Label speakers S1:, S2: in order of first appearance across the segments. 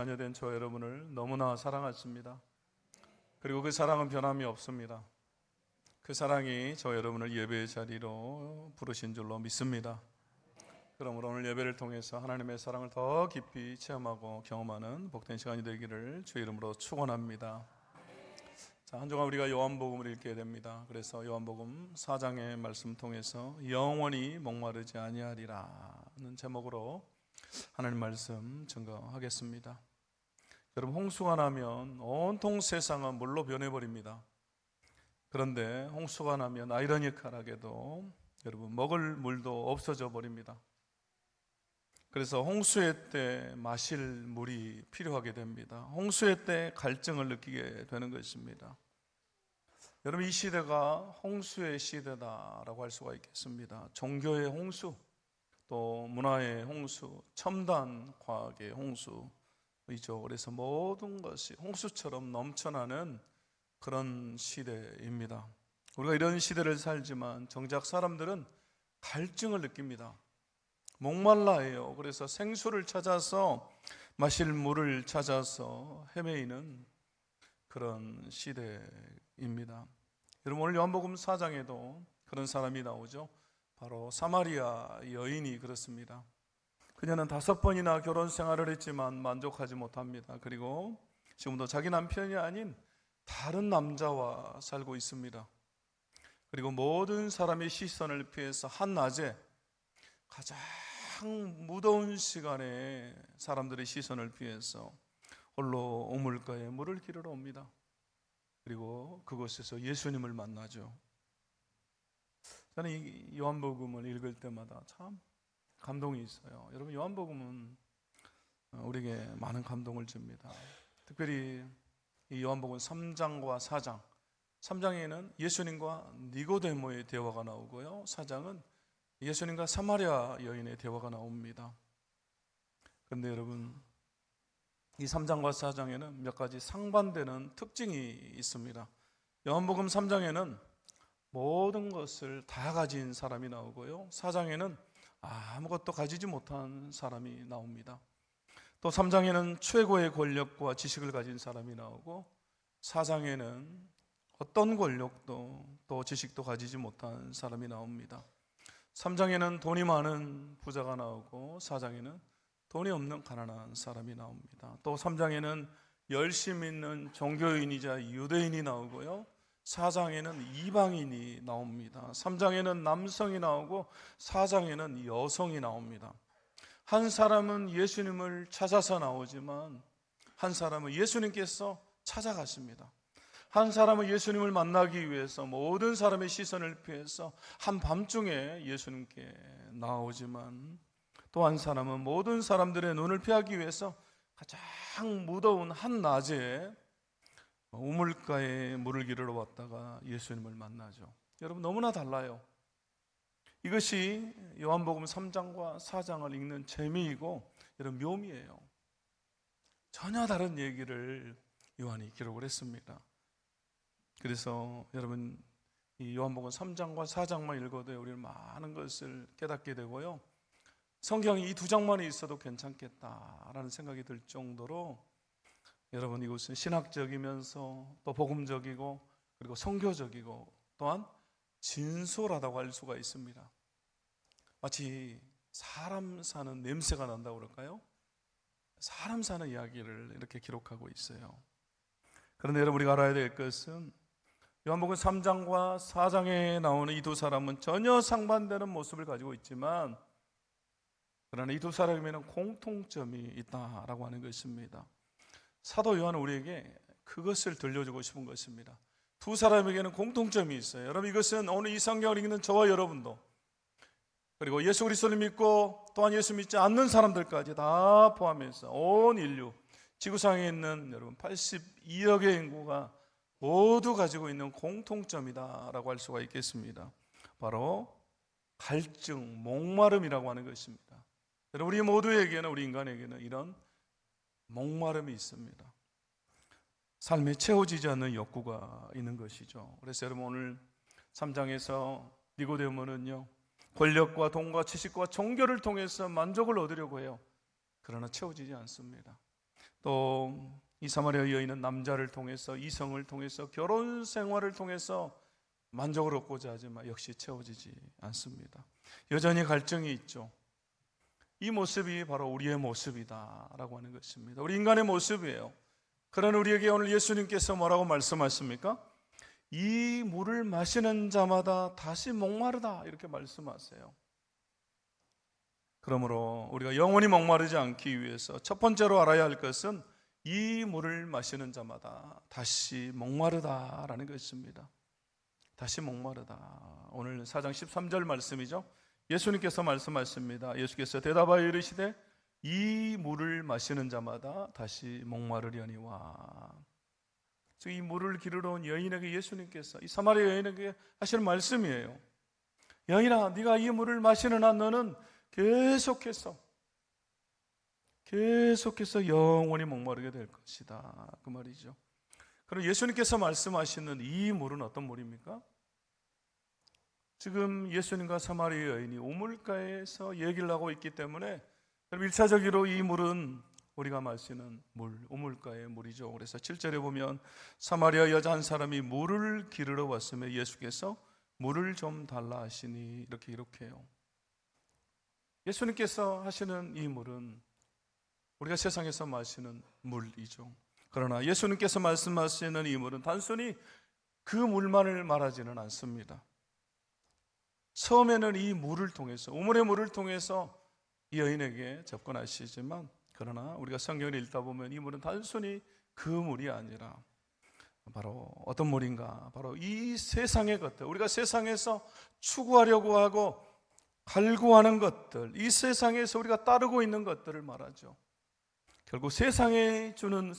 S1: 자녀된 저 여러분을 너무나 사랑하십니다. 그리고 그 사랑은 변함이 없습니다. 그 사랑이 저 여러분을 예배의 자리로 부르신 줄로 믿습니다. 그러므로 오늘 예배를 통해서 하나님의 사랑을 더 깊이 체험하고 경험하는 복된 시간이 되기를 주의 이름으로 축원합니다. 자, 한 주간 우리가 요한복음을 읽게 됩니다. 그래서 요한복음 4장의 말씀 통해서 영원히 목마르지 아니하리라는 제목으로 하나님 말씀 증거하겠습니다. 여러분, 홍수가 나면 온통 세상은 물로 변해버립니다. 그런데 홍수가 나면 아이러니컬하게도 여러분 먹을 물도 없어져 버립니다. 그래서 홍수의 때 마실 물이 필요하게 됩니다. 홍수의 때 갈증을 느끼게 되는 것입니다. 여러분, 이 시대가 홍수의 시대다라고 할 수가 있겠습니다. 종교의 홍수, 또 문화의 홍수, 첨단 과학의 홍수이죠. 그래서 모든 것이 홍수처럼 넘쳐나는 그런 시대입니다. 우리가 이런 시대를 살지만 정작 사람들은 갈증을 느낍니다. 목말라해요. 그래서 생수를 찾아서 마실 물을 찾아서 헤매이는 그런 시대입니다. 여러분, 오늘 요한복음 4장에도 그런 사람이 나오죠. 바로 사마리아 여인이 그렇습니다. 그녀는 5번이나 결혼 생활을 했지만 만족하지 못합니다. 그리고 지금도 자기 남편이 아닌 다른 남자와 살고 있습니다. 그리고 모든 사람의 시선을 피해서 한낮에 가장 무더운 시간에 사람들의 시선을 피해서 홀로 우물가에 물을 기르러 옵니다. 그리고 그곳에서 예수님을 만나죠. 저는 이 요한복음을 읽을 때마다 참 감동이 있어요. 여러분, 요한복음은 우리에게 많은 감동을 줍니다. 특별히 이 요한복음 3장과 4장, 3장에는 예수님과 니고데모의 대화가 나오고요, 4장은 예수님과 사마리아 여인의 대화가 나옵니다. 그런데 여러분, 이 3장과 4장에는 몇 가지 상반되는 특징이 있습니다. 요한복음 3장에는 모든 것을 다 가진 사람이 나오고요, 4장에는 아무것도 가지지 못한 사람이 나옵니다. 또 3장에는 최고의 권력과 지식을 가진 사람이 나오고, 4장에는 어떤 권력도 또 지식도 가지지 못한 사람이 나옵니다. 3장에는 돈이 많은 부자가 나오고, 4장에는 돈이 없는 가난한 사람이 나옵니다. 또 3장에는 열심 있는 종교인이자 유대인이 나오고요, 4장에는 이방인이 나옵니다. 3장에는 남성이 나오고 4장에는 여성이 나옵니다. 한 사람은 예수님을 찾아서 나오지만 한 사람은 예수님께서 찾아가십니다. 한 사람은 예수님을 만나기 위해서 모든 사람의 시선을 피해서 한밤중에 예수님께 나오지만, 또 한 사람은 모든 사람들의 눈을 피하기 위해서 가장 무더운 한낮에 우물가에 물을 기르러 왔다가 예수님을 만나죠. 여러분, 너무나 달라요. 이것이 요한복음 3장과 4장을 읽는 재미이고 여러분, 묘미예요. 전혀 다른 얘기를 요한이 기록을 했습니다. 그래서 여러분, 이 요한복음 3장과 4장만 읽어도 우리는 많은 것을 깨닫게 되고요, 성경이 이 2장만 있어도 괜찮겠다라는 생각이 들 정도로 여러분, 이곳은 신학적이면서 또 복음적이고 그리고 선교적이고 또한 진솔하다고 할 수가 있습니다. 마치 사람 사는 냄새가 난다고 그럴까요? 사람 사는 이야기를 이렇게 기록하고 있어요. 그런데 여러분, 우리가 알아야 될 것은 요한복음 3장과 4장에 나오는 이 두 사람은 전혀 상반되는 모습을 가지고 있지만, 그러나 이 두 사람에는 공통점이 있다라고 하는 것입니다. 사도 요한은 우리에게 그것을 들려주고 싶은 것입니다. 두 사람에게는 공통점이 있어요. 여러분, 이것은 오늘 이 성경을 읽는 저와 여러분도, 그리고 예수 그리스도를 믿고 또한 예수 믿지 않는 사람들까지 다 포함해서 온 인류, 지구상에 있는 여러분 82억의 인구가 모두 가지고 있는 공통점이다라고 할 수가 있겠습니다. 바로 갈증, 목마름이라고 하는 것입니다. 여러분, 우리 모두에게는, 우리 인간에게는 이런 목마름이 있습니다. 삶에 채워지지 않는 욕구가 있는 것이죠. 그래서 여러분, 오늘 3장에서 니고데모는요, 권력과 돈과 지식과 종교를 통해서 만족을 얻으려고 해요. 그러나 채워지지 않습니다. 또 이 사마리아 여인은 남자를 통해서, 이성을 통해서, 결혼 생활을 통해서 만족을 얻고자 하지만 역시 채워지지 않습니다. 여전히 갈증이 있죠. 이 모습이 바로 우리의 모습이다라고 하는 것입니다. 우리 인간의 모습이에요. 그러나 우리에게 오늘 예수님께서 뭐라고 말씀하십니까? 이 물을 마시는 자마다 다시 목마르다, 이렇게 말씀하세요. 그러므로 우리가 영원히 목마르지 않기 위해서 첫 번째로 알아야 할 것은 이 물을 마시는 자마다 다시 목마르다라는 것입니다. 다시 목마르다. 오늘 4장 13절 말씀이죠. 예수님께서 말씀하십니다. 예수께서 대답하여 이르시되 이 물을 마시는 자마다 다시 목마르려니와. 이 물을 기르러 온 여인에게 예수님께서, 이 사마리아 여인에게 하시는 말씀이에요. 여인아, 네가 이 물을 마시는 한 너는 계속해서 영원히 목마르게 될 것이다, 그 말이죠. 그럼 예수님께서 말씀하시는 이 물은 어떤 물입니까? 지금 예수님과 사마리아 여인이 우물가에서 얘기를 하고 있기 때문에 1차적으로 이 물은 우리가 마시는 물, 우물가의 물이죠. 그래서 7절에 보면 사마리아 여자 한 사람이 물을 기르러 왔으며 예수께서 물을 좀 달라 하시니, 이렇게 기록해요. 예수님께서 하시는 이 물은 우리가 세상에서 마시는 물이죠. 그러나 예수님께서 말씀하시는 이 물은 단순히 그 물만을 말하지는 않습니다. 처음에는 이 물을 통해서, 우물의 물을 통해서 이 여인에게 접근하시지만, 그러나 우리가 성경을 읽다 보면 이 물은 단순히 그 물이 아니라 바로 어떤 물인가? 바로 이 세상의 것들, 우리가 세상에서 추구하려고 하고 갈구하는 것들, 이 세상에서 우리가 따르고 있는 것들을 말하죠. 결국 세상이 주는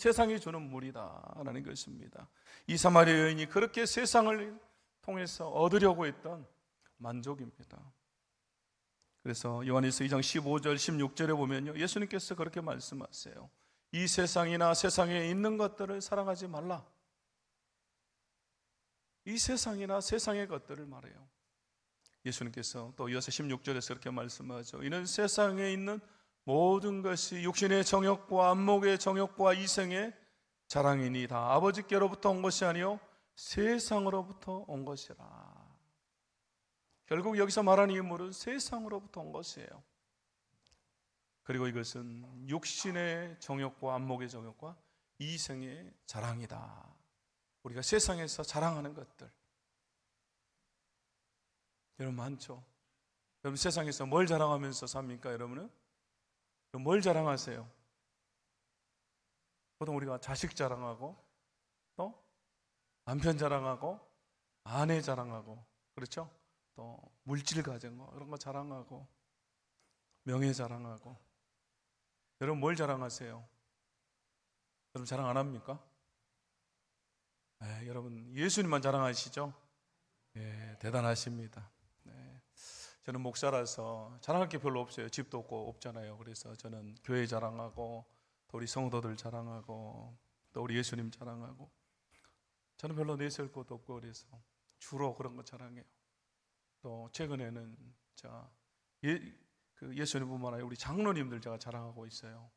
S1: 물이다라는 것입니다. 이 사마리아 여인이 그렇게 세상을 통해서 얻으려고 했던 만족입니다. 그래서 요한일서 2장 15절 16절에 보면요, 예수님께서 그렇게 말씀하세요. 이 세상이나 세상에 있는 것들을 사랑하지 말라. 이 세상이나 세상의 것들을 말해요. 예수님께서 또 이어서 16절에서 그렇게 말씀하죠. 이는 세상에 있는 모든 것이 육신의 정욕과 안목의 정욕과 이생의 자랑이니 다 아버지께로부터 온 것이 아니요 세상으로부터 온 것이라. 결국 여기서 말하는 이 물은 세상으로부터 온 것이에요. 그리고 이것은 육신의 정욕과 안목의 정욕과 이생의 자랑이다. 우리가 세상에서 자랑하는 것들, 여러분 많죠? 여러분 세상에서 뭘 자랑하면서 삽니까? 여러분은? 뭘 자랑하세요? 보통 우리가 자식 자랑하고, 또 남편 자랑하고, 아내 자랑하고, 그렇죠? 또 물질 가진 거, 이런 거 자랑하고, 명예 자랑하고. 여러분 뭘 자랑하세요? 여러분 자랑 안 합니까? 여러분 예수님만 자랑하시죠? 대단하십니다. 저는 목사라서 자랑할 게 별로 없어요. 집도 없고 없잖아요. 그래서 저는 교회 자랑하고, 또 우리 성도들 자랑하고, 또 우리 예수님 자랑하고, 저는 별로 내세울 것도 없고, 그래서 주로 그런 거 자랑해요. 또 최근에는 예수님뿐만 아니라 우리 장로님들 제가 자랑하고 있어요.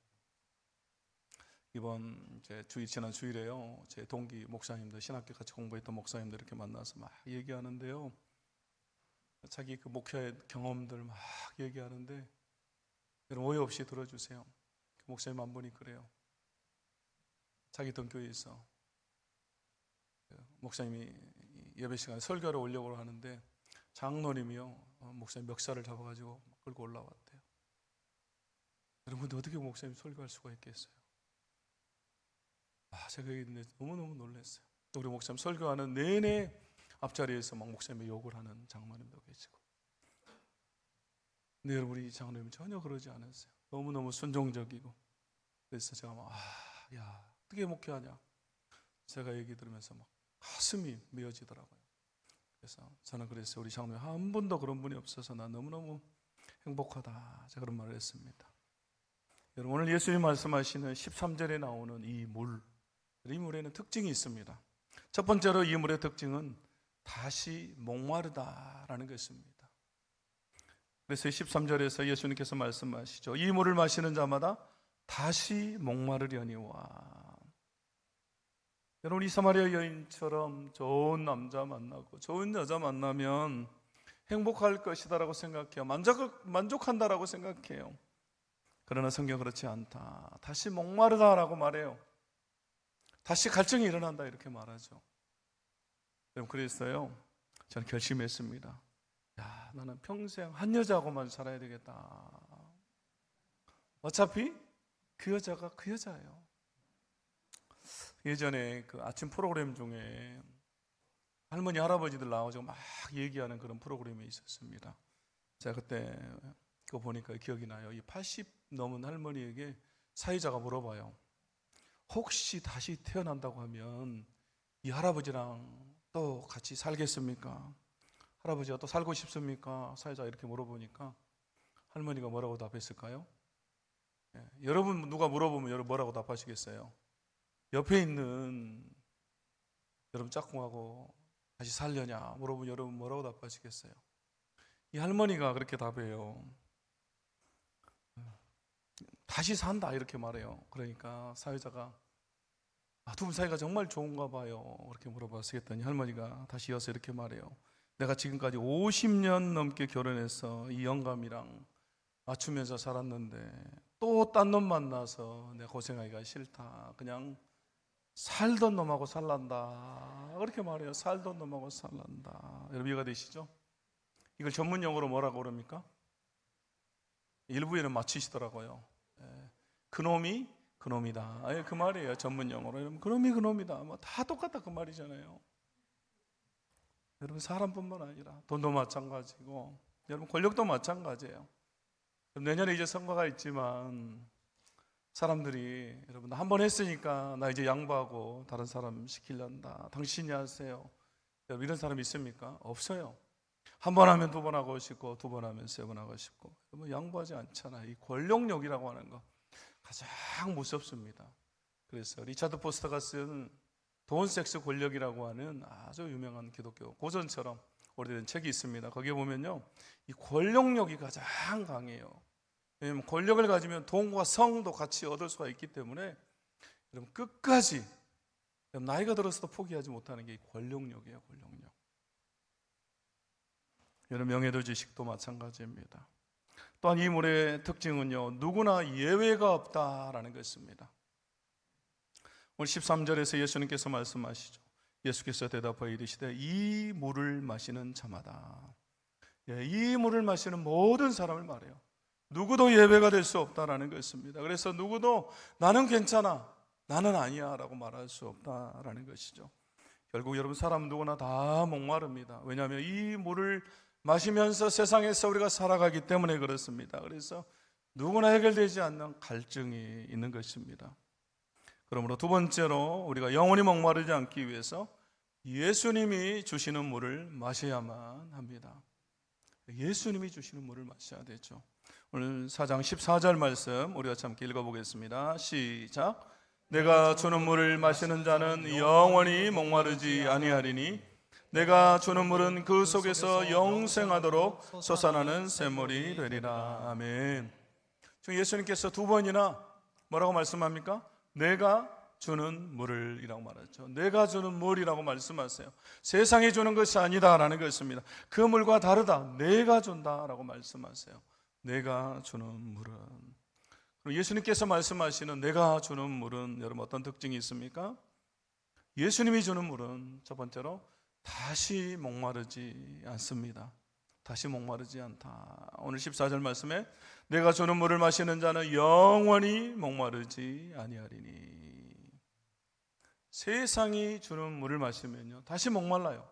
S1: 이번 지난 주일에요, 제 동기 목사님들, 신학교 같이 공부했던 목사님들 이렇게 만나서 막 얘기하는데요, 자기 그 목회의 경험들 막 얘기하는데, 여러분 오해 없이 들어주세요. 그 목사님 한 분이 그래요. 자기 있던 교회에서 목사님이 예배 시간에 설교를 오려고 하는데 장로님이요, 목사님 멱살을 잡아가지고 끌고 올라왔대요. 여러분 어떻게 목사님 설교할 수가 있겠어요? 제가 얘기했는데 너무너무 놀랐어요. 또 우리 목사님 설교하는 내내 앞자리에서 막 목사님의 욕을 하는 장로님도 계시고. 근데 여러분 우리 장로님은 전혀 그러지 않았어요. 너무너무 순종적이고. 그래서 제가 야 어떻게 목회하냐, 제가 얘기 들으면서 막 가슴이 메어지더라고요. 그래서 저는 그랬어요. 우리 장로님 한 번도 그런 분이 없어서 나 너무너무 행복하다, 제가 그런 말을 했습니다. 여러분 오늘 예수님 말씀하시는 13절에 나오는 이 물에는 특징이 있습니다. 첫 번째로 이 물의 특징은 다시 목마르다라는 것입니다. 그래서 13절에서 예수님께서 말씀하시죠. 이 물을 마시는 자마다 다시 목마르려니와. 여러분, 이 사마리아 여인처럼 좋은 남자 만나고 좋은 여자 만나면 행복할 것이다라고 생각해요. 만족한다라고 생각해요. 그러나 성경 그렇지 않다. 다시 목마르다라고 말해요. 다시 갈증이 일어난다 이렇게 말하죠. 여러분, 그랬어요. 저는 결심했습니다. 야, 나는 평생 한 여자하고만 살아야 되겠다. 어차피 그 여자가 그 여자예요. 예전에 그 아침 프로그램 중에 할머니 할아버지들 나와서 막 얘기하는 그런 프로그램이 있었습니다. 제가 그때 그거 보니까 기억이 나요. 이 80 넘은 할머니에게 사회자가 물어봐요. 혹시 다시 태어난다고 하면 이 할아버지랑 또 같이 살겠습니까? 할아버지가 또 살고 싶습니까? 사회자가 이렇게 물어보니까 할머니가 뭐라고 답했을까요? 여러분 누가 물어보면 여러분 뭐라고 답하시겠어요? 옆에 있는 여러분 짝꿍하고 다시 살려냐 물어보면 여러분 뭐라고 답하시겠어요? 이 할머니가 그렇게 답해요. 다시 산다 이렇게 말해요. 그러니까 사회자가 두 분 사이가 정말 좋은가 봐요. 그렇게 물어봤으랬더니 할머니가 다시 이어서 이렇게 말해요. 내가 지금까지 50년 넘게 결혼해서 이 영감이랑 맞추면서 살았는데 또 딴 놈 만나서 내가 고생하기가 싫다. 그냥 살던 놈하고 살란다. 그렇게 말해요. 살던 놈하고 살란다. 여러분 이해가 되시죠? 이걸 전문 용어로 뭐라고 그럽니까? 일부에는 맞추시더라고요. 그놈이 그놈이다. 그 말이에요. 전문 용어로. 여러분 그놈이 그놈이다. 뭐 다 똑같다 그 말이잖아요. 여러분 사람뿐만 아니라 돈도 마찬가지고 여러분 권력도 마찬가지예요. 내년에 이제 선거가 있지만 사람들이 여러분 한 번 했으니까 나 이제 양보하고 다른 사람 시키려한다. 당신이 하세요. 여러분 이런 사람 있습니까? 없어요. 한 번 하면 두 번 하고 싶고 두 번 하면 세 번 하고 싶고 여러분 양보하지 않잖아요. 이 권력욕이라고 하는 거 가장 무섭습니다. 그래서 리차드 포스터가 쓴 돈, 섹스, 권력이라고 하는 아주 유명한 기독교 고전처럼 오래된 책이 있습니다. 거기에 보면요, 이 권력욕이 가장 강해요. 왜냐하면 권력을 가지면 돈과 성도 같이 얻을 수가 있기 때문에 여러분 끝까지 나이가 들어서도 포기하지 못하는 게 이 권력욕이에요. 권력욕. 여러분 명예도 지식도 마찬가지입니다. 또한 이 물의 특징은요, 누구나 예외가 없다라는 것입니다. 오늘 13절에서 예수님께서 말씀하시죠. 예수께서 대답하여 이르시되 이 물을 마시는 자마다, 이 물을 마시는 모든 사람을 말해요. 누구도 예외가 될 수 없다라는 것입니다. 그래서 누구도 나는 괜찮아, 나는 아니야 라고 말할 수 없다라는 것이죠. 결국 여러분 사람 누구나 다 목마릅니다. 왜냐하면 이 물을 마시면서 세상에서 우리가 살아가기 때문에 그렇습니다. 그래서 누구나 해결되지 않는 갈증이 있는 것입니다. 그러므로 두 번째로 우리가 영원히 목마르지 않기 위해서 예수님이 주시는 물을 마셔야만 합니다. 예수님이 주시는 물을 마셔야 되죠. 오늘 4장 14절 말씀 우리가 함께 읽어보겠습니다. 시작. 내가 주는 물을 마시는 자는 영원히 목마르지 아니하리니 내가 주는 물은 그 속에서 영생하도록 솟아나는 샘물이 되리라. 아멘. 지금 예수님께서 두 번이나 뭐라고 말씀합니까? 내가 주는 물을 이라고 말하죠. 내가 주는 물이라고 말씀하세요. 세상이 주는 것이 아니다라는 것입니다. 그 물과 다르다. 내가 준다라고 말씀하세요. 내가 주는 물은. 그럼 예수님께서 말씀하시는 내가 주는 물은 여러분 어떤 특징이 있습니까? 예수님이 주는 물은 첫 번째로 다시 목마르지 않습니다. 다시 목마르지 않다. 오늘 14절 말씀에 내가 주는 물을 마시는 자는 영원히 목마르지 아니하리니. 세상이 주는 물을 마시면요 다시 목말라요.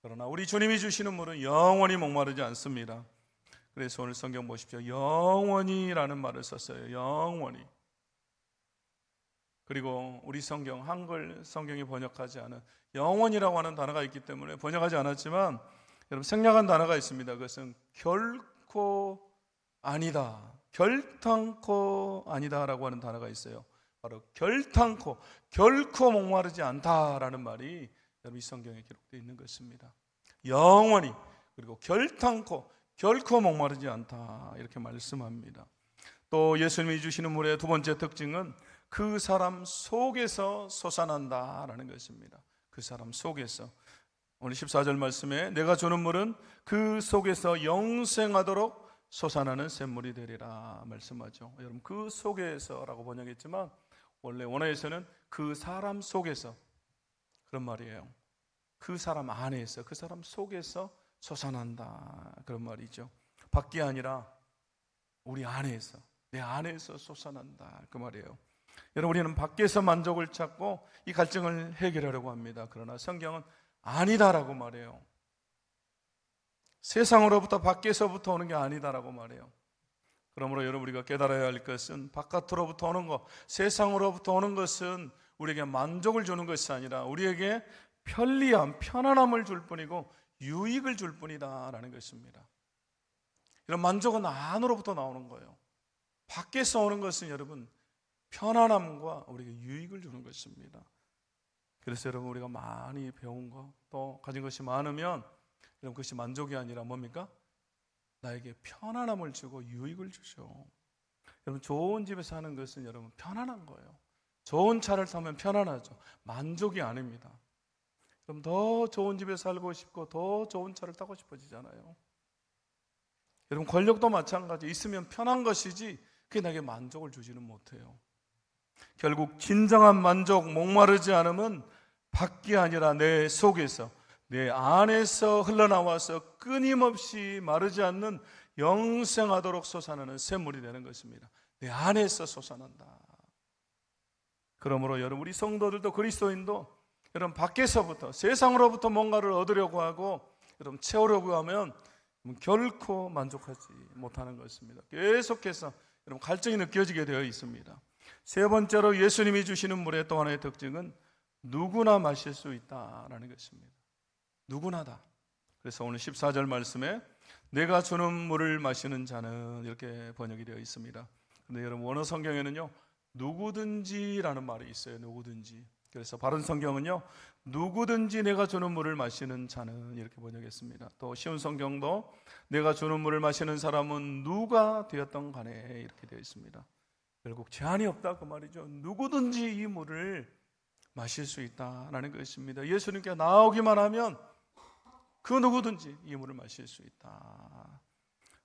S1: 그러나 우리 주님이 주시는 물은 영원히 목마르지 않습니다. 그래서 오늘 성경 보십시오. 영원히라는 말을 썼어요. 영원히. 그리고 우리 성경 한글 성경이 번역하지 않은 영원이라고 하는 단어가 있기 때문에 번역하지 않았지만 여러분 생략한 단어가 있습니다. 그것은 결코 아니다, 결탄코 아니다라고 하는 단어가 있어요. 바로 결탄코, 결코 목마르지 않다라는 말이 여러분 이 성경에 기록되어 있는 것입니다. 영원히 그리고 결탄코, 결코 목마르지 않다 이렇게 말씀합니다. 또 예수님이 주시는 물의 두 번째 특징은 그 사람 속에서 솟아난다라는 것입니다. 그 사람 속에서. 오늘 14절 말씀에 내가 주는 물은 그 속에서 영생하도록 솟아나는 샘물이 되리라 말씀하죠. 여러분, 그 속에서라고 번역했지만 원래 원어에서는 그 사람 속에서 그런 말이에요. 그 사람 안에서, 그 사람 속에서 솟아난다 그런 말이죠. 밖이 아니라 우리 안에서, 내 안에서 솟아난다 그 말이에요. 여러분, 우리는 밖에서 만족을 찾고 이 갈증을 해결하려고 합니다. 그러나 성경은 아니다라고 말해요. 세상으로부터, 밖에서부터 오는 게 아니다라고 말해요. 그러므로 여러분, 우리가 깨달아야 할 것은 바깥으로부터 오는 것, 세상으로부터 오는 것은 우리에게 만족을 주는 것이 아니라 우리에게 편리함, 편안함을 줄 뿐이고 유익을 줄 뿐이다라는 것입니다. 이런 만족은 안으로부터 나오는 거예요. 밖에서 오는 것은 여러분 편안함과 우리에게 유익을 주는 것입니다. 그래서 여러분, 우리가 많이 배운 것, 또 가진 것이 많으면 여러분, 그것이 만족이 아니라 뭡니까? 나에게 편안함을 주고 유익을 주죠. 여러분, 좋은 집에 사는 것은 여러분 편안한 거예요. 좋은 차를 타면 편안하죠. 만족이 아닙니다. 그럼 더 좋은 집에 살고 싶고 더 좋은 차를 타고 싶어지잖아요. 여러분, 권력도 마찬가지. 있으면 편한 것이지 그게 나에게 만족을 주지는 못해요. 결국 진정한 만족, 목마르지 않음은 밖이 아니라 내 속에서, 내 안에서 흘러나와서 끊임없이 마르지 않는 영생하도록 솟아나는 샘물이 되는 것입니다. 내 안에서 솟아난다. 그러므로 여러분, 우리 성도들도 그리스도인도 여러분 밖에서부터, 세상으로부터 뭔가를 얻으려고 하고 여러분 채우려고 하면 결코 만족하지 못하는 것입니다. 계속해서 여러분 갈증이 느껴지게 되어 있습니다. 세 번째로 예수님이 주시는 물의 또 하나의 특징은 누구나 마실 수 있다라는 것입니다. 누구나다. 그래서 오늘 14절 말씀에 내가 주는 물을 마시는 자는 이렇게 번역이 되어 있습니다. 그런데 여러분, 원어 성경에는요 누구든지라는 말이 있어요. 누구든지. 그래서 바른 성경은요 누구든지 내가 주는 물을 마시는 자는 이렇게 번역했습니다. 또 쉬운 성경도 내가 주는 물을 마시는 사람은 누가 되었던 간에 이렇게 되어 있습니다. 결국 제한이 없다 그 말이죠. 누구든지 이 물을 마실 수 있다라는 것입니다. 예수님께 나오기만 하면 그 누구든지 이 물을 마실 수 있다.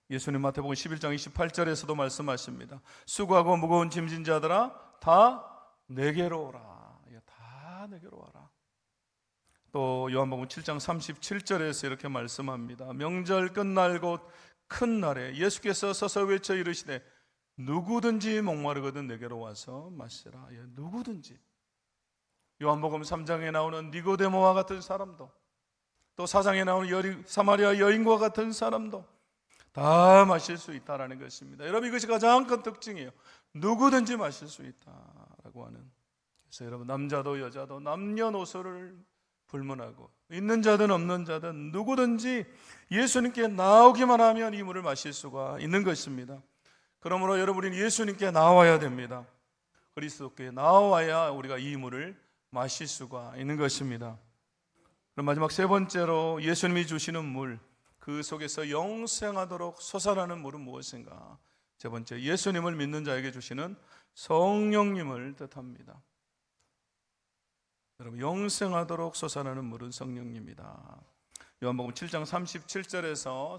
S1: 예수님 마태복음 11장 28절에서도 말씀하십니다. 수고하고 무거운 짐진 자들아 다 내게로 오라. 다 내게로 와라. 또 요한복음 7장 37절에서 이렇게 말씀합니다. 명절 끝날 곧 큰 날에 예수께서 서서 외쳐 이르시되 누구든지 목마르거든 내게로 와서 마시라. 누구든지. 요한복음 3장에 나오는 니고데모와 같은 사람도, 또 4장에 나오는 사마리아 여인과 같은 사람도 다 마실 수 있다라는 것입니다. 여러분, 이것이 가장 큰 특징이에요. 누구든지 마실 수 있다라고 하는. 그래서 여러분, 남자도 여자도 남녀노소를 불문하고 있는 자든 없는 자든 누구든지 예수님께 나오기만 하면 이 물을 마실 수가 있는 것입니다. 그러므로 여러분, 우리는 예수님께 나와야 됩니다. 그리스도께 나와야 우리가 이 물을 마실 수가 있는 것입니다. 그럼 마지막 세 번째로 예수님이 주시는 물, 그 속에서 영생하도록 솟아나는 물은 무엇인가? 세 번째, 예수님을 믿는 자에게 주시는 성령님을 뜻합니다. 여러분, 영생하도록 솟아나는 물은 성령님이다. 요한복음 7장 37절에서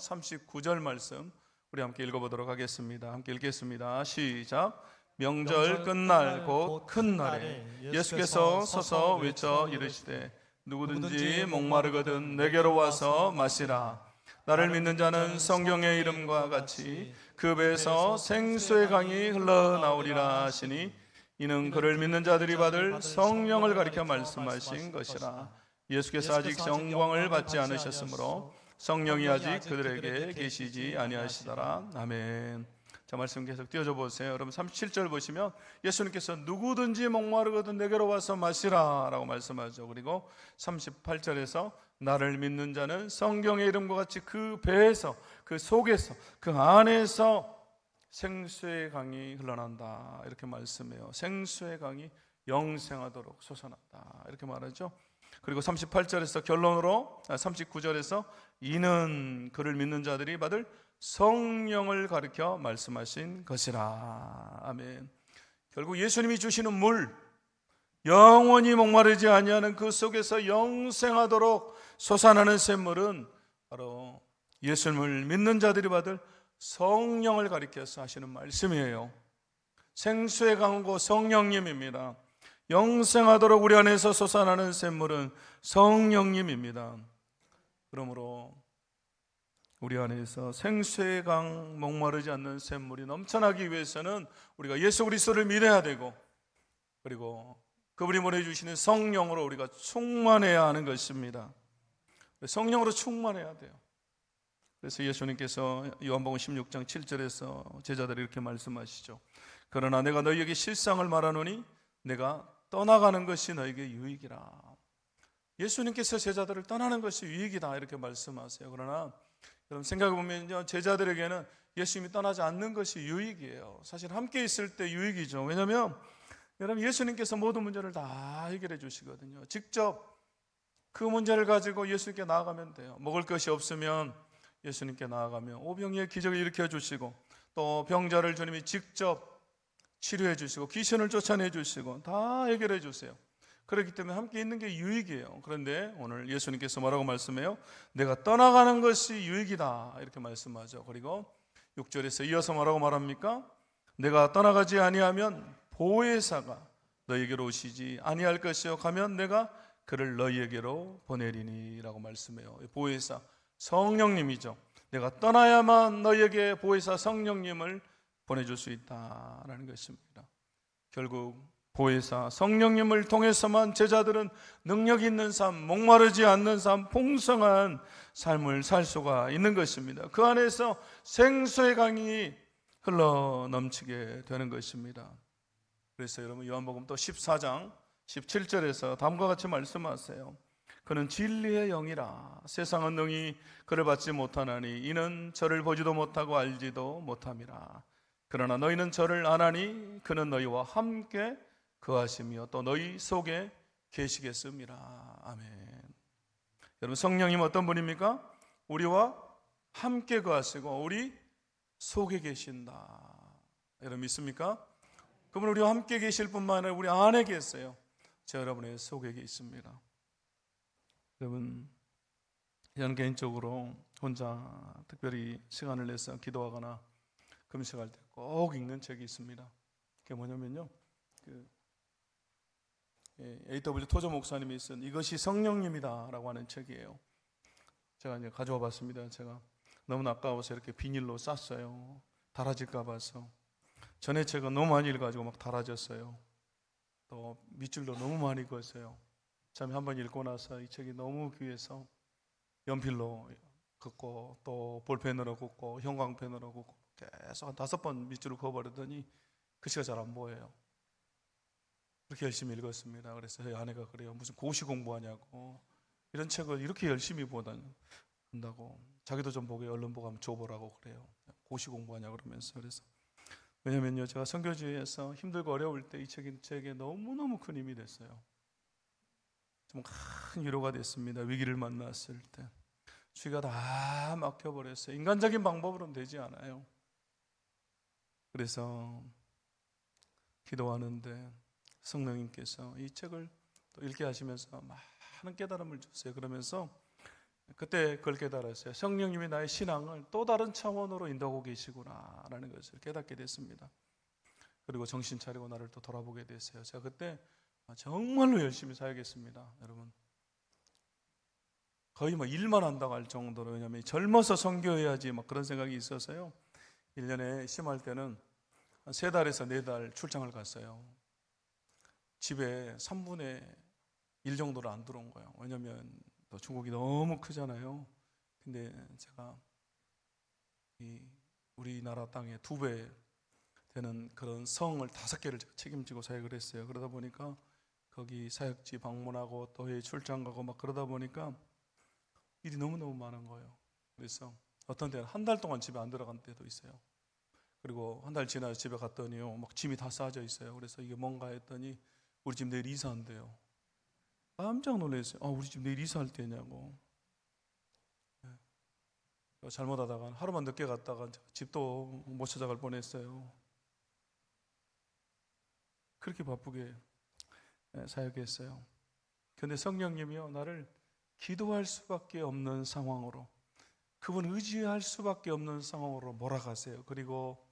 S1: 39절 말씀 우리 함께 읽어보도록 하겠습니다. 함께 읽겠습니다. 시작. 명절 끝날 곧 큰 날에 예수께서 서서 외쳐 이르시되 누구든지 목마르거든 내게로 와서 마시라. 나를 믿는 자는 성경의 이름과 같이 그 배에서 생수의 강이 흘러나오리라 하시니 이는 그를 믿는 자들이 받을 성령을 가리켜 말씀하신 것이라. 예수께서 아직 영광을 받지 않으셨으므로 성령이 아직 그들에게 계시지 아니하시더라. 아멘. 자, 말씀 계속 띄워줘 보세요. 여러분, 37절 보시면 예수님께서 누구든지 목마르거든 내게로 와서 마시라 라고 말씀하죠. 그리고 38절에서 나를 믿는 자는 성경의 이름과 같이 그 배에서, 그 속에서, 그 안에서 생수의 강이 흘러난다 이렇게 말씀해요. 생수의 강이 영생하도록 솟아난다 이렇게 말하죠. 그리고 38절에서 결론으로 39절에서 이는 그를 믿는 자들이 받을 성령을 가리켜 말씀하신 것이라. 아멘. 결국 예수님이 주시는 물, 영원히 목마르지 아니하는 그 속에서 영생하도록 솟아나는 샘물은 바로 예수님을 믿는 자들이 받을 성령을 가리켜서 하시는 말씀이에요. 생수의 강고 성령님입니다. 영생하도록 우리 안에서 솟아나는 샘물은 성령님입니다. 그러므로 우리 안에서 생수의 강, 목마르지 않는 샘물이 넘쳐나기 위해서는 우리가 예수 그리스도를 믿어야 되고, 그리고 그분이 보내주시는 성령으로 우리가 충만해야 하는 것입니다. 성령으로 충만해야 돼요. 그래서 예수님께서 요한복음 16장 7절에서 제자들이 이렇게 말씀하시죠. 그러나 내가 너희에게 실상을 말하노니 내가 떠나가는 것이 너희에게 유익이라. 예수님께서 제자들을 떠나는 것이 유익이다 이렇게 말씀하세요. 그러나 여러분 생각해보면 제자들에게는 예수님이 떠나지 않는 것이 유익이에요. 사실 함께 있을 때 유익이죠. 왜냐하면 여러분 예수님께서 모든 문제를 다 해결해 주시거든요. 직접 그 문제를 가지고 예수님께 나아가면 돼요. 먹을 것이 없으면 예수님께 나아가면 오병이의 기적을 일으켜 주시고, 또 병자를 주님이 직접 치료해 주시고 귀신을 쫓아내 주시고 다 해결해 주세요. 그렇기 때문에 함께 있는 게 유익이에요. 그런데 오늘 예수님께서 뭐라고 말씀해요? 내가 떠나가는 것이 유익이다 이렇게 말씀하죠. 그리고 6절에서 이어서 뭐라고 말합니까? 내가 떠나가지 아니하면 보혜사가 너희에게로 오시지 아니할 것이요 가면 내가 그를 너희에게로 보내리니 라고 말씀해요. 보혜사 성령님이죠. 내가 떠나야만 너희에게 보혜사 성령님을 보내줄 수 있다라는 것입니다. 결국 보혜사 성령님을 통해서만 제자들은 능력 있는 삶, 목마르지 않는 삶, 풍성한 삶을 살 수가 있는 것입니다. 그 안에서 생수의 강이 흘러 넘치게 되는 것입니다. 그래서 여러분 요한복음 또 14장 17절에서 다음과 같이 말씀하세요. 그는 진리의 영이라. 세상은 능히 그를 받지 못하나니 이는 저를 보지도 못하고 알지도 못함이라. 그러나 너희는 저를 아나니 그는 너희와 함께 거하시며 또 너희 속에 계시겠습니다. 아멘. 여러분 성령님 어떤 분입니까? 우리와 함께 거하시고 우리 속에 계신다. 여러분 믿습니까? 그분 우리와 함께 계실 뿐만 아니라 우리 안에 계세요. 저 여러분의 속에 있습니다. 여러분 저는 개인적으로 혼자 특별히 시간을 내서 기도하거나 금식할 때 꼭 읽는 책이 있습니다. 그게 뭐냐면요, A.W. 토저 목사님이 쓴 이것이 성령님이다라고 하는 책이에요. 제가 이제 가져와 봤습니다. 제가 너무 아까워서 이렇게 비닐로 쌌어요. 달아질까 봐서. 전에 책은 너무 많이 읽어가지고 막 달아졌어요. 또 밑줄도 너무 많이 그었어요. 참 한번 읽고 나서 이 책이 너무 귀해서 연필로 긋고 또 볼펜으로 긋고 형광펜으로 긋고 계속 한 5번 밑줄을 그어버리더니 글씨가 잘 안 보여요. 그렇게 열심히 읽었습니다. 그래서 저희 아내가 그래요. 무슨 고시 공부하냐고. 이런 책을 이렇게 열심히 본다고. 자기도 좀 보게 얼른 보고 한번 줘보라고 그래요. 고시 공부하냐고 그러면서. 그래서 왜냐면요, 제가 선교지에서 힘들고 어려울 때 이 책에 너무너무 큰 힘이 됐어요. 좀 큰 위로가 됐습니다. 위기를 만났을 때. 주위가 다 막혀버렸어요. 인간적인 방법으로는 되지 않아요. 그래서 기도하는데 성령님께서 이 책을 또 읽게 하시면서 많은 깨달음을 주세요. 그러면서 그때 그걸 깨달았어요. 성령님이 나의 신앙을 또 다른 차원으로 인도하고 계시구나 라는 것을 깨닫게 됐습니다. 그리고 정신 차리고 나를 또 돌아보게 됐어요. 제가 그때 정말로 열심히 살겠습니다. 여러분 거의 일만 한다고 할 정도로, 왜냐하면 젊어서 선교해야지 그런 생각이 있어서요. 1년에 심할 때는 3달에서 4달 출장을 갔어요. 집에 3분의 1 정도를 안 들어온 거예요. 왜냐하면 또 중국이 너무 크잖아요. 근데 제가 우리나라 땅의 2배 되는 그런 성을 5개를 책임지고 사역을 했어요. 그러다 보니까 거기 사역지 방문하고 또 해외 출장 가고 그러다 보니까 일이 너무너무 많은 거예요. 그래서 어떤 때는 한 달 동안 집에 안 들어간 때도 있어요. 그리고 한 달 지나서 집에 갔더니요, 짐이 다 쌓여져 있어요. 그래서 이게 뭔가 했더니 우리 집 내일 이사한대요. 깜짝 놀랐어요. 우리 집 내일 이사할 때냐고. 잘못하다가 하루만 늦게 갔다가 집도 못 찾아갈 뻔했어요. 그렇게 바쁘게 사역했어요. 그런데 성령님이요, 나를 기도할 수밖에 없는 상황으로, 그분 의지할 수밖에 없는 상황으로 몰아가세요. 그리고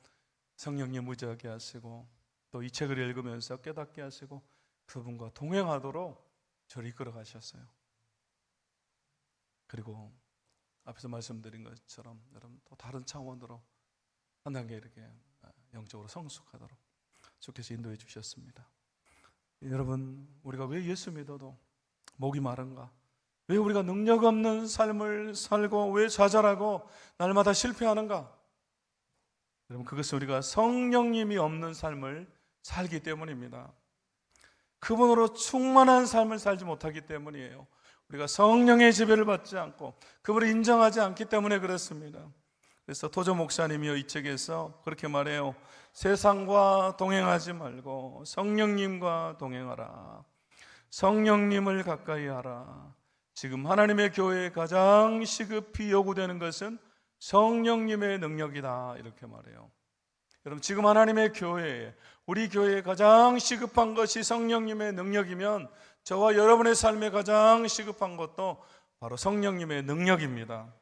S1: 성령님 무지하게 하시고, 또 이 책을 읽으면서 깨닫게 하시고, 그분과 동행하도록 저를 이끌어 가셨어요. 그리고 앞에서 말씀드린 것처럼 여러분 또 다른 차원으로 한 단계 이렇게 영적으로 성숙하도록 주께서 인도해 주셨습니다. 여러분, 우리가 왜 예수 믿어도 목이 마른가? 왜 우리가 능력 없는 삶을 살고 왜 좌절하고 날마다 실패하는가? 여러분, 그것은 우리가 성령님이 없는 삶을 살기 때문입니다. 그분으로 충만한 삶을 살지 못하기 때문이에요. 우리가 성령의 지배를 받지 않고 그분을 인정하지 않기 때문에 그렇습니다. 그래서 토조 목사님이요, 이 책에서 그렇게 말해요. 세상과 동행하지 말고 성령님과 동행하라. 성령님을 가까이 하라. 지금 하나님의 교회에 가장 시급히 요구되는 것은 성령님의 능력이다, 이렇게 말해요. 여러분, 지금 하나님의 교회에, 우리 교회에 가장 시급한 것이 성령님의 능력이면 저와 여러분의 삶에 가장 시급한 것도 바로 성령님의 능력입니다.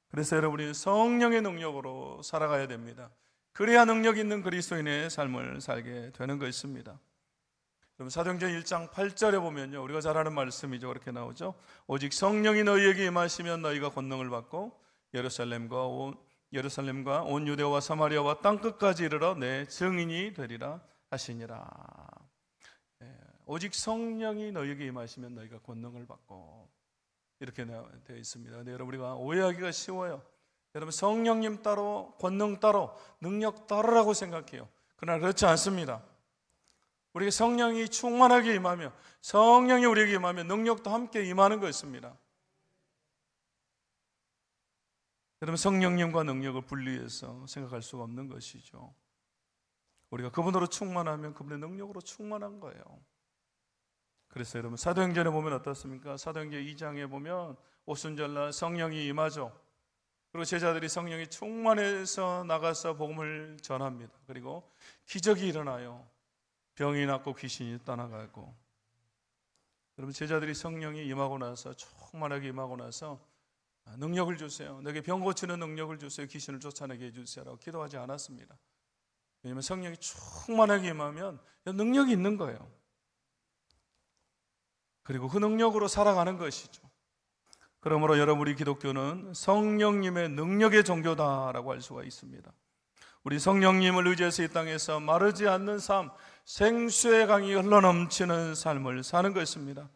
S1: 그래서 여러분이 성령의 능력으로 살아가야 됩니다. 그래야 능력 있는 그리스도인의 삶을 살게 되는 것입니다. 여러분, 사도행전 1장 8절에 보면요, 우리가 잘 아는 말씀이죠. 그렇게 나오죠. 오직 성령이 너희에게 임하시면 너희가 권능을 받고 예루살렘과 온 유대와 사마리아와 땅끝까지 이르러 내 증인이 되리라 하시니라. 오직 성령이 너희에게 임하시면 너희가 권능을 받고, 이렇게 되어 있습니다. 근데 여러분, 우리가 오해하기가 쉬워요. 여러분, 성령님 따로 권능 따로 능력 따로라고 생각해요. 그러나 그렇지 않습니다. 우리가 성령이 충만하게 임하며 성령이 우리에게 임하면 능력도 함께 임하는 것입니다. 여러분, 성령님과 능력을 분리해서 생각할 수가 없는 것이죠. 우리가 그분으로 충만하면 그분의 능력으로 충만한 거예요. 그래서 여러분, 사도행전에 보면 어떻습니까? 사도행전 2장에 보면 오순절날 성령이 임하죠. 그리고 제자들이 성령이 충만해서 나가서 복음을 전합니다. 그리고 기적이 일어나요. 병이 낫고 귀신이 떠나가고. 여러분, 제자들이 성령이 임하고 나서, 충만하게 임하고 나서 능력을 주세요. 내게 병 고치는 능력을 주세요. 귀신을 쫓아내게 해주세요라고 기도하지 않았습니다. 왜냐하면 성령이 충만하게 임하면 능력이 있는 거예요. 그리고 그 능력으로 살아가는 것이죠. 그러므로 여러분, 우리 기독교는 성령님의 능력의 종교다라고 할 수가 있습니다. 우리 성령님을 의지해서 이 땅에서 마르지 않는 삶, 생수의 강이 흘러넘치는 삶을 사는 것입니다.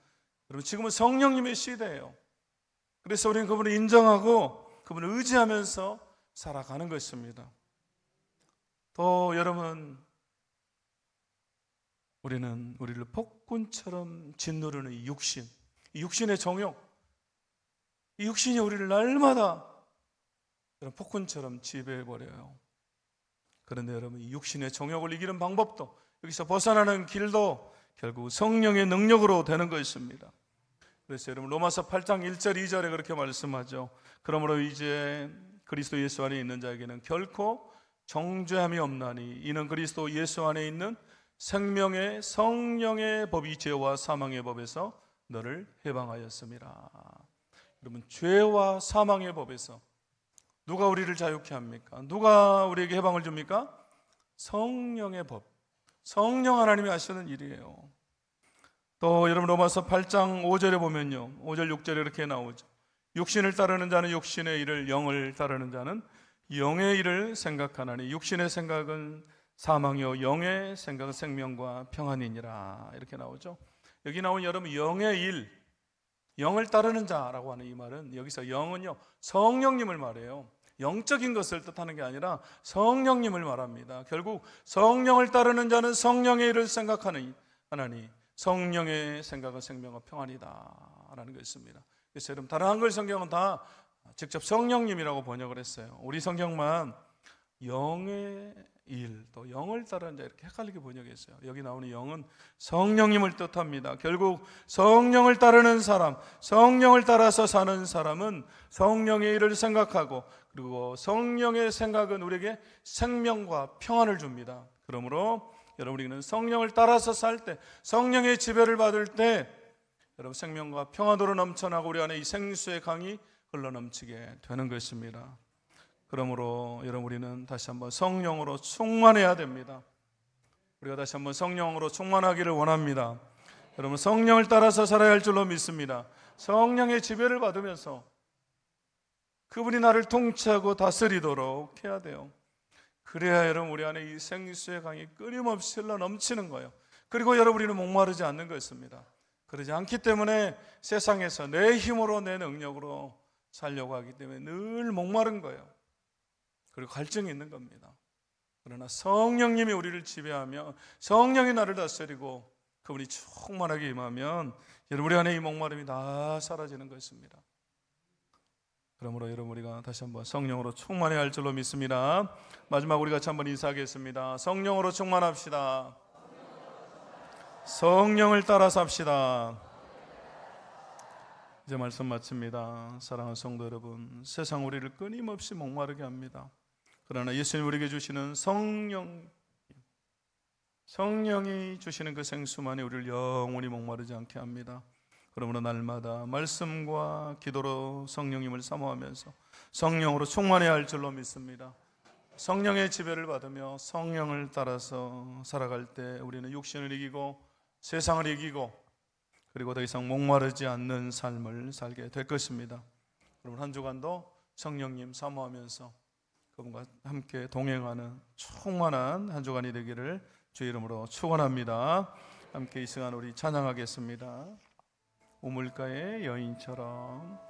S1: 여러분, 지금은 성령님의 시대예요. 그래서 우리는 그분을 인정하고 그분을 의지하면서 살아가는 것입니다. 또 여러분, 우리는 우리를 폭군처럼 짓누르는 이 육신의 정욕, 이 육신이 우리를 날마다 폭군처럼 지배해버려요. 그런데 여러분, 이 육신의 정욕을 이기는 방법도, 여기서 벗어나는 길도 결국 성령의 능력으로 되는 것입니다. 그래서 여러분, 로마서 8장 1절 2절에 그렇게 말씀하죠. 그러므로 이제 그리스도 예수 안에 있는 자에게는 결코 정죄함이 없나니 이는 그리스도 예수 안에 있는 생명의 성령의 법이 죄와 사망의 법에서 너를 해방하였음이라. 여러분, 죄와 사망의 법에서 누가 우리를 자유케 합니까? 누가 우리에게 해방을 줍니까? 성령의 법, 성령 하나님이 하시는 일이에요. 또 여러분, 로마서 8장 5절에 보면요, 5절 6절에 이렇게 나오죠. 육신을 따르는 자는 육신의 일을, 영을 따르는 자는 영의 일을 생각하나니 육신의 생각은 사망이요 영의 생각은 생명과 평안이니라, 이렇게 나오죠. 여기 나온 여러분, 영의 일, 영을 따르는 자라고 하는 이 말은, 여기서 영은요 성령님을 말해요. 영적인 것을 뜻하는 게 아니라 성령님을 말합니다. 결국 성령을 따르는 자는 성령의 일을 생각하는 하나니 성령의 생각은 생명과 평안이다 라는 것입니다. 그래서 여러분, 다른 한글 성경은 다 직접 성령님이라고 번역을 했어요. 우리 성경만 영의 일, 또 영을 따라 이제 이렇게 헷갈리게 번역했어요. 여기 나오는 영은 성령님을 뜻합니다. 결국 성령을 따르는 사람, 성령을 따라서 사는 사람은 성령의 일을 생각하고, 그리고 성령의 생각은 우리에게 생명과 평안을 줍니다. 그러므로 여러분, 우리는 성령을 따라서 살 때, 성령의 지배를 받을 때 여러분 생명과 평안으로 넘쳐나고 우리 안에 이 생수의 강이 흘러넘치게 되는 것입니다. 그러므로 여러분, 우리는 다시 한번 성령으로 충만해야 됩니다. 우리가 다시 한번 성령으로 충만하기를 원합니다. 여러분, 성령을 따라서 살아야 할 줄로 믿습니다. 성령의 지배를 받으면서 그분이 나를 통치하고 다스리도록 해야 돼요. 그래야 여러분, 우리 안에 이 생수의 강이 끊임없이 흘러 넘치는 거예요. 그리고 여러분, 우리는 목마르지 않는 것입니다. 그러지 않기 때문에 세상에서 내 힘으로, 내 능력으로 살려고 하기 때문에 늘 목마른 거예요. 그리고 갈증이 있는 겁니다. 그러나 성령님이 우리를 지배하며 성령이 나를 다스리고 그분이 충만하게 임하면 여러분, 우리 안에 이 목마름이 다 사라지는 것입니다. 그러므로 여러분, 우리가 다시 한번 성령으로 충만해야 할 줄로 믿습니다. 마지막 우리 같이 한번 인사하겠습니다. 성령으로 충만합시다. 성령을 따라 삽시다. 이제 말씀 마칩니다. 사랑하는 성도 여러분, 세상 우리를 끊임없이 목마르게 합니다. 그러나 예수님 우리에게 주시는 성령이 주시는 그 생수만이 우리를 영원히 목마르지 않게 합니다. 그러므로 날마다 말씀과 기도로 성령님을 사모하면서 성령으로 충만해야 할 줄로 믿습니다. 성령의 지배를 받으며 성령을 따라서 살아갈 때 우리는 육신을 이기고 세상을 이기고, 그리고 더 이상 목마르지 않는 삶을 살게 될 것입니다. 여러분, 한 주간도 성령님 사모하면서 그분과 함께 동행하는 충만한 한 주간이 되기를 주의 이름으로 축원합니다. 함께 이 시간 우리 찬양하겠습니다. 우물가의 여인처럼.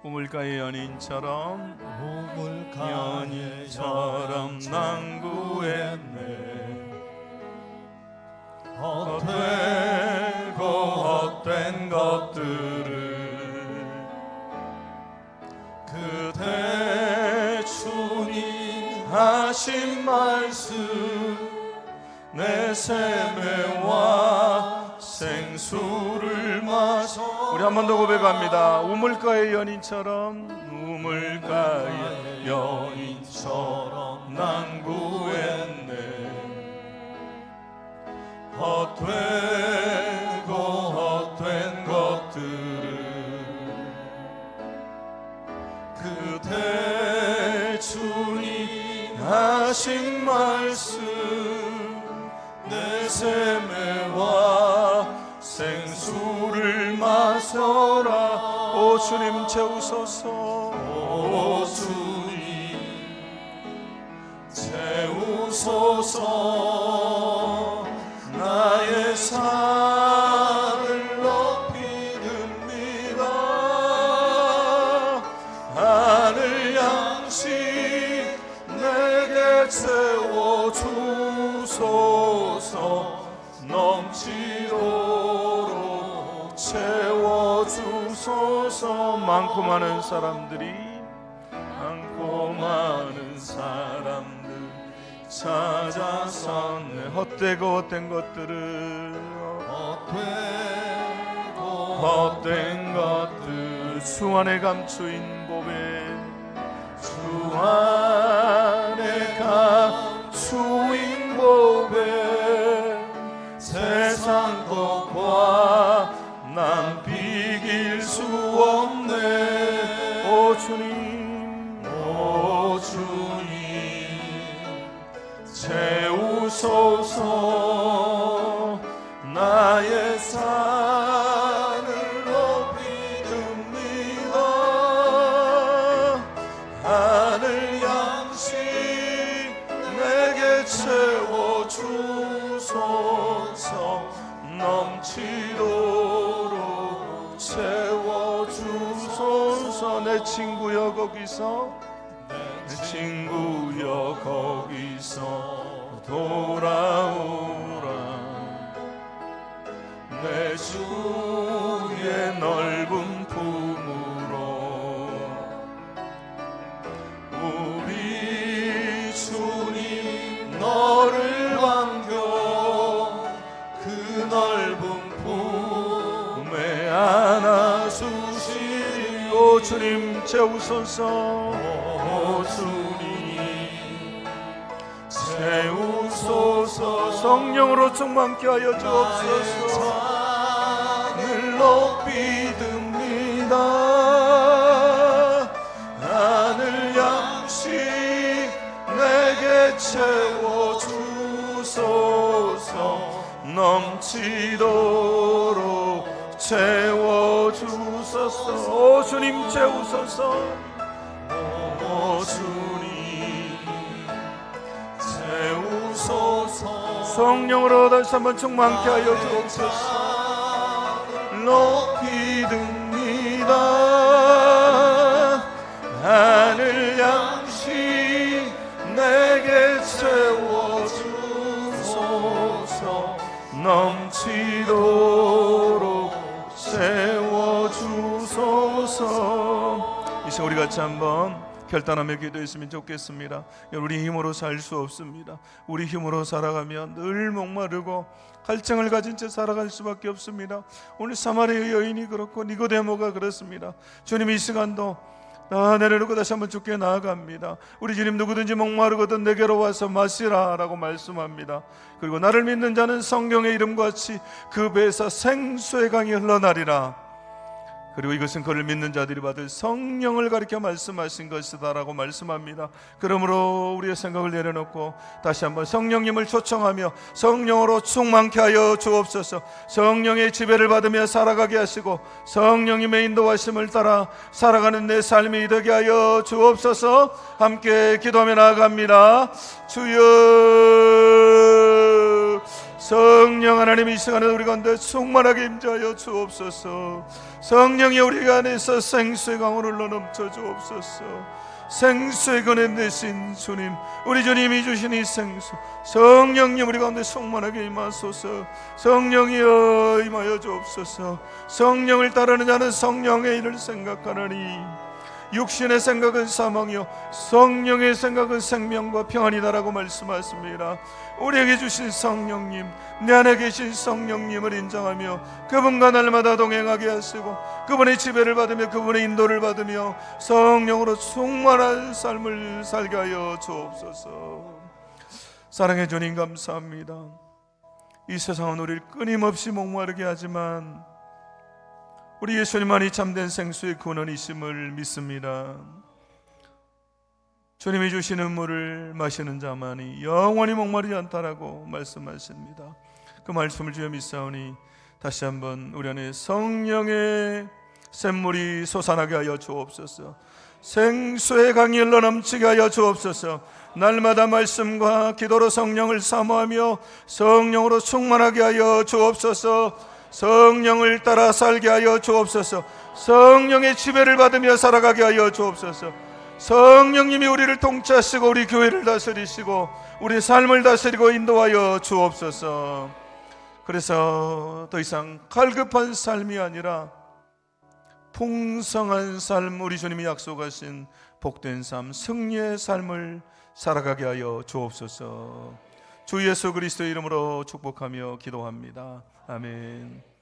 S1: 우물가의 연인처럼, 연인처럼 난 구했네. 헛되고 헛된 것들을 그대 주님 하신 말씀 내 샘매와 생수를 마셔. 우리 한 번 더 고백합니다. 우물가의 연인처럼, 우물가의 연인처럼 난 구했네. 헛되고 헛된 것들을 그대 주님 하신 말씀 내 샘매와 생수를 마셔라. 오 주님 채우소서. 오 주님 채우소서. 나의 산을 높이 듭니다. 하늘 양식 내게 채워주소서. 넘치도록 채워주소서. 많고 많은 사람들 찾아서 내 헛되고 헛된 것들을, 헛된 것들 주 안에 감추인 보배, 주 안에 감추인 보배, 세상 것과 난 비길 수 없네. 오 주님, 오 주님 채우소서. 나의 산을 높이 듭니다. 하늘 양식 내게 채워주소서. 넘치도록 채워주소서. 내 친구여 거기서, 내 친구여 거기서 돌아오라. 내 내 주의 넓은 품으로 우리 주님 너를 안겨 그 넓은 품에 안아주시리. 오 주님 채우소서. 오 주님 채우소서. 성령으로 충만케 하여 주옵소서. 늘 높이 듭니다. 하늘 양식 내게 채워주소서. 넘치도록 채워주소서. 오 주님 채우소서. 오 주님 채우소서. 성령으로 다시 한번 충만케 하여 주옵소서. 높이 듭니다. 하늘 양식 내게 채워주소서. 넘치도록 채워주소서. 이 시간 우리 같이 한번 결단하며 기도했으면 좋겠습니다. 우리 힘으로 살 수 없습니다. 우리 힘으로 살아가면 늘 목마르고 갈증을 가진 채 살아갈 수밖에 없습니다. 오늘 사마리아 여인이 그렇고 니고데모가 그렇습니다. 주님 이 시간도 내려놓고 다시 한번 주께 나아갑니다. 우리 주님 누구든지 목마르거든 내게로 와서 마시라 라고 말씀합니다. 그리고 나를 믿는 자는 성경의 이름같이 그 배에서 생수의 강이 흘러나리라. 그리고 이것은 그를 믿는 자들이 받을 성령을 가리켜 말씀하신 것이다 라고 말씀합니다. 그러므로 우리의 생각을 내려놓고 다시 한번 성령님을 초청하며 성령으로 충만케 하여 주옵소서. 성령의 지배를 받으며 살아가게 하시고 성령님의 인도하심을 따라 살아가는 내 삶이 되게 하여 주옵소서. 함께 기도하며 나아갑니다. 주여, 성령 하나님 이 시간에 우리 가운데 충만하게 임재하여 주옵소서. 성령이 우리 안에서 생수의 강으로 흘러넘쳐 주옵소서. 생수의 근원 되신 주님, 우리 주님이 주신 이 생수 성령님 우리 가운데 충만하게 임하소서. 성령이여 임하여 주옵소서. 성령을 따르는 자는 성령의 일을 생각하느니 육신의 생각은 사망이요 성령의 생각은 생명과 평안이다라고 말씀하십니다. 우리에게 주신 성령님, 내 안에 계신 성령님을 인정하며 그분과 날마다 동행하게 하시고 그분의 지배를 받으며 그분의 인도를 받으며 성령으로 충만한 삶을 살게 하여 주옵소서. 사랑해 주님 감사합니다. 이 세상은 우리를 끊임없이 목마르게 하지만 우리 예수님만이 참된 생수의 근원이심을 믿습니다. 주님이 주시는 물을 마시는 자만이 영원히 목마르지 않다라고 말씀하십니다. 그 말씀을 주여 믿사오니 다시 한번 우리 안에 성령의 샘물이 솟아나게 하여 주옵소서. 생수의 강이 흘러넘치게 하여 주옵소서. 날마다 말씀과 기도로 성령을 사모하며 성령으로 충만하게 하여 주옵소서. 성령을 따라 살게 하여 주옵소서. 성령의 지배를 받으며 살아가게 하여 주옵소서. 성령님이 우리를 통치하시고 우리 교회를 다스리시고 우리 삶을 다스리고 인도하여 주옵소서. 그래서 더 이상 갈급한 삶이 아니라 풍성한 삶, 우리 주님이 약속하신 복된 삶, 승리의 삶을 살아가게 하여 주옵소서. 주 예수 그리스도의 이름으로 축복하며 기도합니다. 아멘.